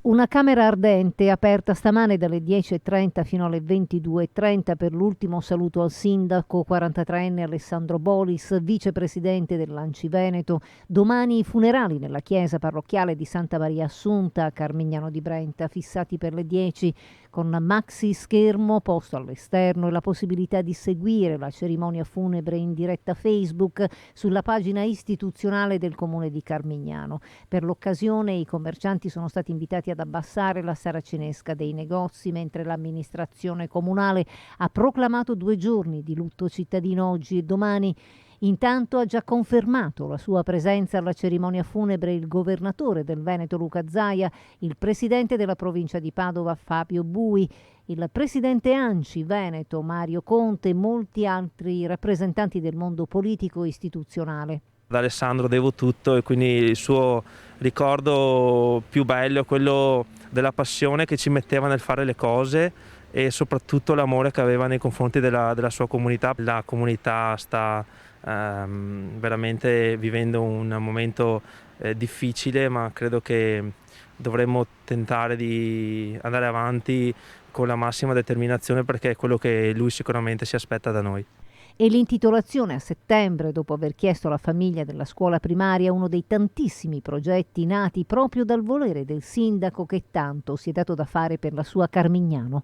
Una camera ardente aperta stamane dalle 10:30 fino alle 22:30 per l'ultimo saluto al sindaco 43enne Alessandro Bolis, vicepresidente dell'Anci Veneto. Domani i funerali nella chiesa parrocchiale di Santa Maria Assunta a Carmignano di Brenta, fissati per le 10, con maxi schermo posto all'esterno e la possibilità di seguire la cerimonia funebre in diretta Facebook sulla pagina istituzionale del comune di Carmignano. Per l'occasione i commercianti sono stati invitati ad abbassare la saracinesca dei negozi, mentre l'amministrazione comunale ha proclamato 2 giorni di lutto cittadino oggi e domani. Intanto ha già confermato la sua presenza alla cerimonia funebre il governatore del Veneto Luca Zaia, il presidente della provincia di Padova Fabio Bui, il presidente Anci Veneto Mario Conte e molti altri rappresentanti del mondo politico e istituzionale. Ad Alessandro devo tutto e quindi il suo ricordo più bello è quello della passione che ci metteva nel fare le cose e soprattutto l'amore che aveva nei confronti della sua comunità. La comunità sta veramente vivendo un momento difficile, ma credo che dovremmo tentare di andare avanti con la massima determinazione perché è quello che lui sicuramente si aspetta da noi. E l'intitolazione a settembre, dopo aver chiesto alla famiglia della scuola primaria, uno dei tantissimi progetti nati proprio dal volere del sindaco che tanto si è dato da fare per la sua Carmignano.